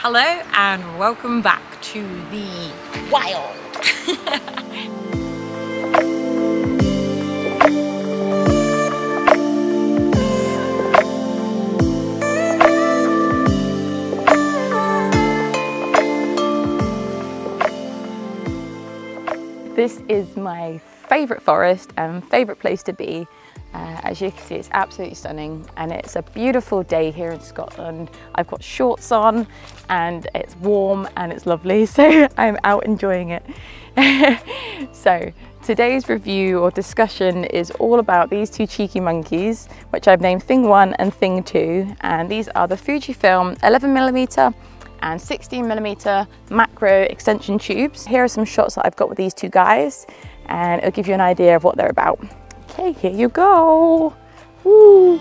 Hello and welcome back to the wild. This is my favourite forest and favourite place to be. As you can see, it's absolutely stunning and it's a beautiful day here in Scotland. I've got shorts on and it's warm and it's lovely, so I'm out enjoying it. So today's review or discussion is all about these two cheeky monkeys, which I've named Thing 1 and Thing 2, and these are the Fujifilm 11mm and 16mm macro extension tubes. Here are some shots that I've got with these two guys and it'll give you an idea of what they're about. Okay, here you go. Woo.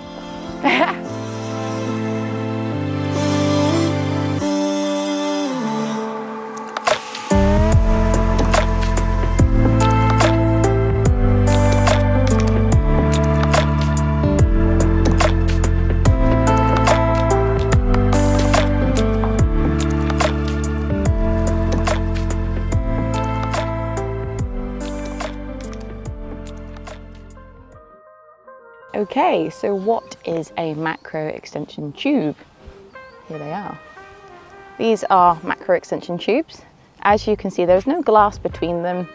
Okay, so what is a macro extension tube? Here they are. These are macro extension tubes. As you can see, there's no glass between them.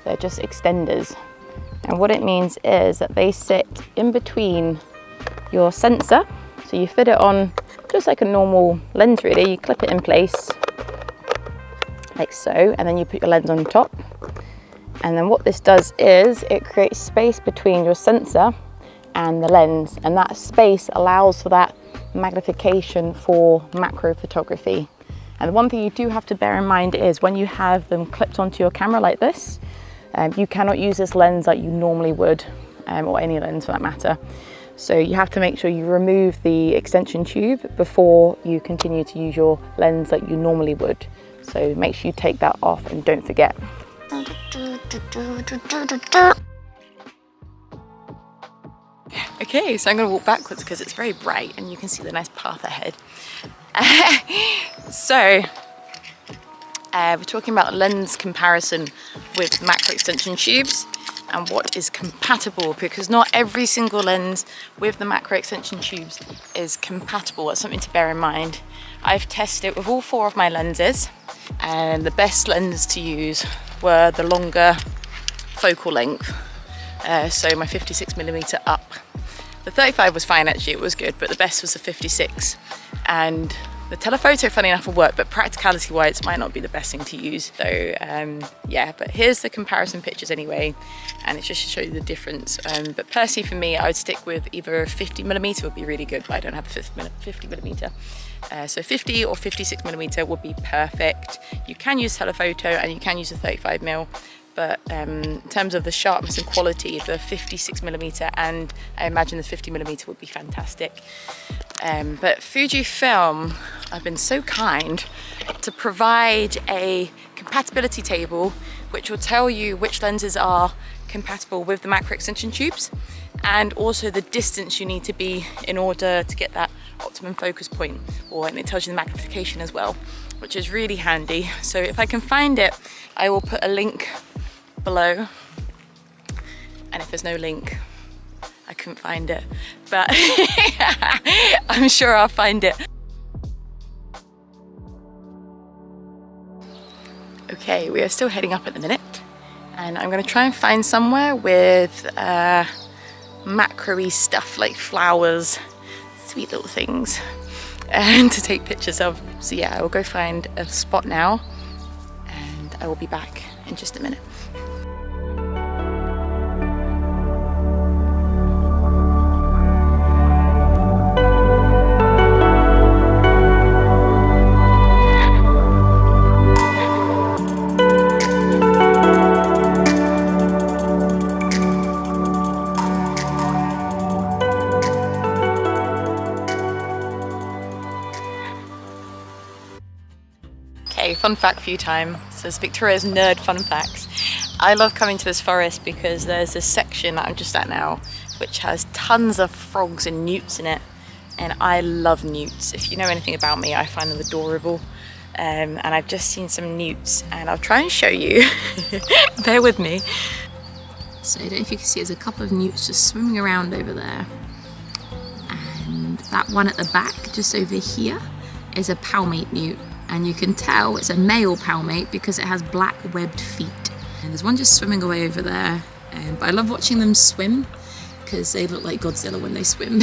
They're just extenders. And what it means is that they sit in between your sensor. So you fit it on just like a normal lens really. You clip it in place like so, and then you put your lens on top. And then what this does is it creates space between your sensor and the lens, and that space allows for that magnification for macro photography. And the one thing you do have to bear in mind is when you have them clipped onto your camera like this, you cannot use this lens like you normally would, or any lens for that matter. So you have to make sure you remove the extension tube before you continue to use your lens like you normally would. So make sure you take that off and don't forget. Okay, so I'm going to walk backwards because it's very bright and you can see the nice path ahead. So, we're talking about lens comparison with macro extension tubes and what is compatible, because not every single lens with the macro extension tubes is compatible. That's something to bear in mind. I've tested it with all 4 of my lenses and the best lenses to use were the longer focal length. So my 56mm up. The 35 was fine actually, it was good, but the best was the 56. And the telephoto, funny enough, will work, but practicality wise, it might not be the best thing to use. So yeah, but here's the comparison pictures anyway, and it's just to show you the difference. But personally for me, I would stick with either 50mm would be really good, but I don't have a 50mm. So 50 or 56mm would be perfect. You can use telephoto and you can use a 35mm. But in terms of the sharpness and quality, the 56mm and I imagine the 50mm would be fantastic. But Fujifilm have been so kind to provide a compatibility table which will tell you which lenses are compatible with the macro extension tubes and also the distance you need to be in order to get that optimum focus point, and it tells you the magnification as well, which is really handy. So if I can find it, I will put a link below, and if there's no link, I couldn't find it, but I'm sure I'll find it. Okay, we are still heading up at the minute, and I'm going to try and find somewhere with macro-y stuff like flowers, sweet little things, and to take pictures of. So yeah, I will go find a spot now, and I will be back in just a minute. Okay, fun fact for you time. So it's Victoria's Nerd Fun Facts. I love coming to this forest because there's this section that I'm just at now which has tons of frogs and newts in it, and I love newts. If you know anything about me, I find them adorable. and I've just seen some newts, and I'll try and show you. Bear with me. So I don't know if you can see, there's a couple of newts just swimming around over there. And that one at the back, just over here, is a palmate newt. And you can tell it's a male palmate because it has black webbed feet. And there's one just swimming away over there. But I love watching them swim because they look like Godzilla when they swim.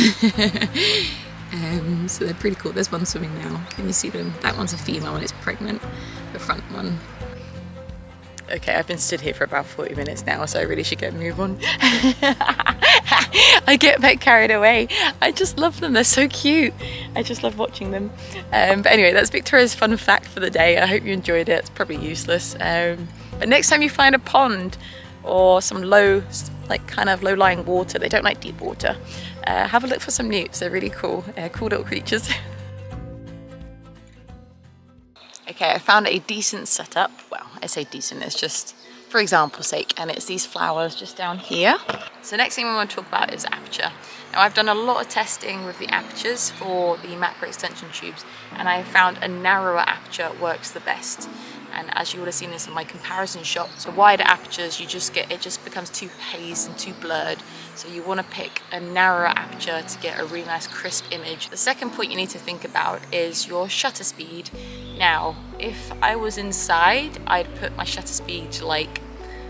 So they're pretty cool. There's one swimming now. Can you see them? That one's a female and it's pregnant, the front one. Okay, I've been stood here for about 40 minutes now, so I really should get a move on. I get a bit carried away. I just love them, they're so cute. I just love watching them. But anyway, that's Victoria's fun fact for the day. I hope you enjoyed it. It's probably useless. But next time you find a pond or some kind of low-lying water, they don't like deep water, have a look for some newts. They're really cool, cool little creatures. Okay, I found a decent setup. Well, I say decent, it's just for example's sake, and it's these flowers just down here. So next thing we want to talk about is aperture. Now I've done a lot of testing with the apertures for the macro extension tubes, and I found a narrower aperture works the best. And as you would have seen this in my comparison shot, so wider apertures, it just becomes too hazy and too blurred. So you want to pick a narrower aperture to get a really nice crisp image. The second point you need to think about is your shutter speed. Now, if I was inside, I'd put my shutter speed to like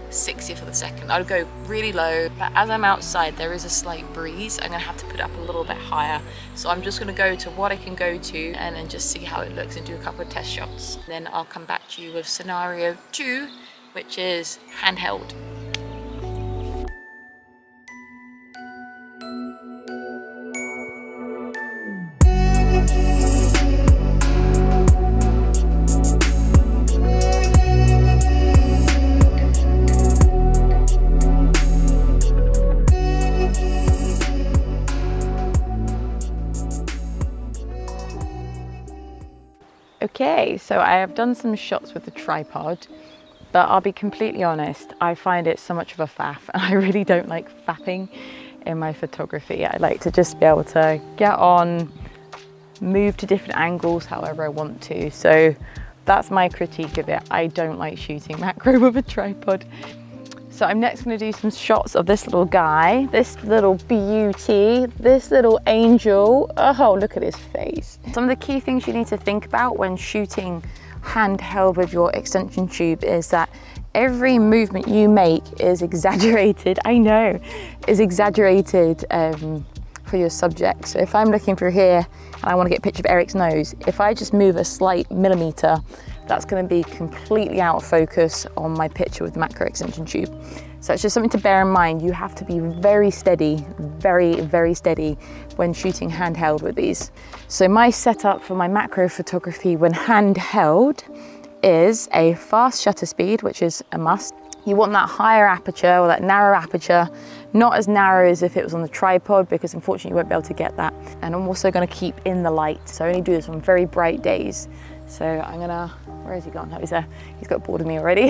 60th of a second. I would go really low, but as I'm outside there is a slight breeze. I'm gonna have to put it up a little bit higher, so I'm just gonna go to what I can go to and then just see how it looks and do a couple of test shots. Then I'll come back to you with scenario 2, which is handheld. Okay, so I have done some shots with the tripod, but I'll be completely honest, I find it so much of a faff, and I really don't like faffing in my photography. I like to just be able to get on, move to different angles however I want to. So that's my critique of it. I don't like shooting macro with a tripod. So I'm next going to do some shots of this little guy, this little beauty, this little angel. Oh, look at his face. Some of the key things you need to think about when shooting handheld with your extension tube is that every movement you make is exaggerated. I know, is exaggerated for your subject. So if I'm looking through here and I want to get a picture of Eric's nose, if I just move a slight millimeter, that's going to be completely out of focus on my picture with the macro extension tube. So it's just something to bear in mind. You have to be very steady, very, very steady when shooting handheld with these. So my setup for my macro photography when handheld is a fast shutter speed, which is a must. You want that higher aperture or that narrow aperture, not as narrow as if it was on the tripod, because unfortunately you won't be able to get that. And I'm also going to keep in the light, so I only do this on very bright days. So I'm gonna, where has he gone? Oh, he's there. He's got bored of me already.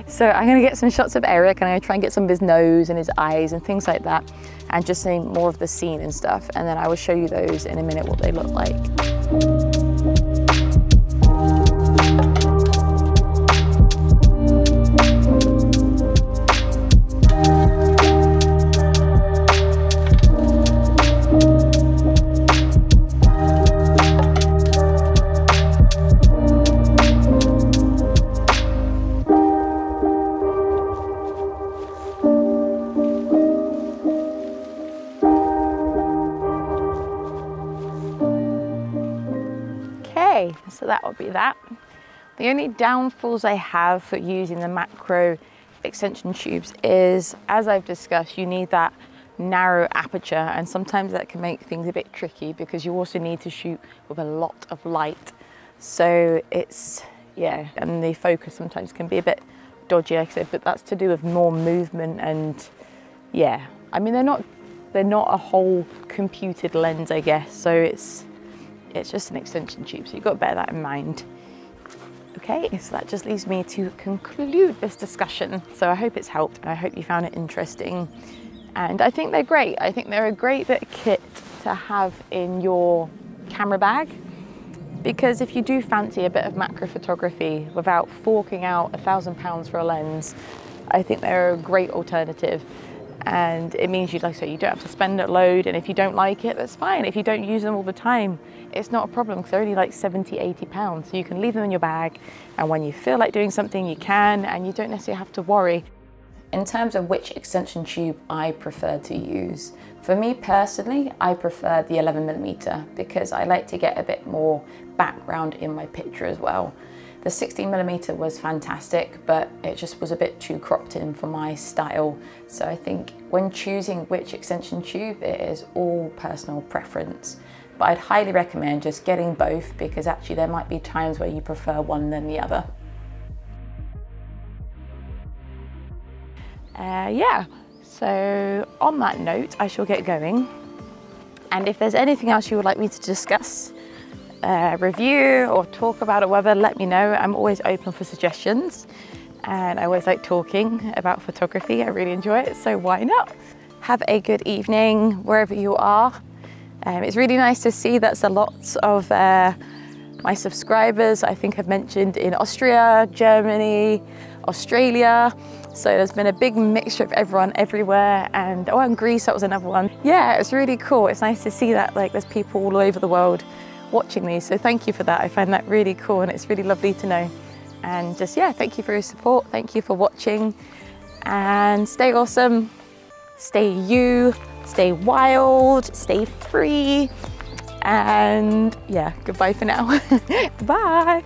So I'm gonna get some shots of Eric, and I'm gonna try and get some of his nose and his eyes and things like that, and just see more of the scene and stuff. And then I will show you those in a minute, what they look like. So that would be that. The only downfalls I have for using the macro extension tubes is, as I've discussed, you need that narrow aperture, and sometimes that can make things a bit tricky because you also need to shoot with a lot of light. So it's, yeah, and the focus sometimes can be a bit dodgy, like I said, but that's to do with more movement. And yeah, I mean, they're not a whole computed lens, I guess, so it's just an extension tube, so you've got to bear that in mind. Okay, so that just leaves me to conclude this discussion. So I hope it's helped, and I hope you found it interesting. And I think they're great. I think they're a great bit of kit to have in your camera bag. because if you do fancy a bit of macro photography without forking out £1,000 for a lens, I think they're a great alternative. And it means you, like I say, you don't have to spend a load, and if you don't like it, that's fine. If you don't use them all the time, it's not a problem, because they're only like 70, 80 pounds. So you can leave them in your bag, and when you feel like doing something, you can, and you don't necessarily have to worry. In terms of which extension tube I prefer to use, for me personally, I prefer the 11mm because I like to get a bit more background in my picture as well. The 16mm was fantastic, but it just was a bit too cropped in for my style. So I think when choosing which extension tube, it is all personal preference. But I'd highly recommend just getting both, because actually there might be times where you prefer one than the other. Yeah, so on that note, I shall get going. And if there's anything else you would like me to discuss, review or talk about or whatever, let me know. I'm always open for suggestions, and I always like talking about photography. I really enjoy it, so why not? Have a good evening wherever you are. It's really nice to see that's a lot of my subscribers I think have mentioned in Austria, Germany, Australia. So there's been a big mixture of everyone everywhere, and oh, and Greece, that was another one. Yeah, it's really cool. It's nice to see that like there's people all over the world watching these, so thank you for that. I find that really cool, and it's really lovely to know. And just, yeah, thank you for your support, thank you for watching, and stay awesome, stay you, stay wild, stay free, and yeah, goodbye for now. Bye.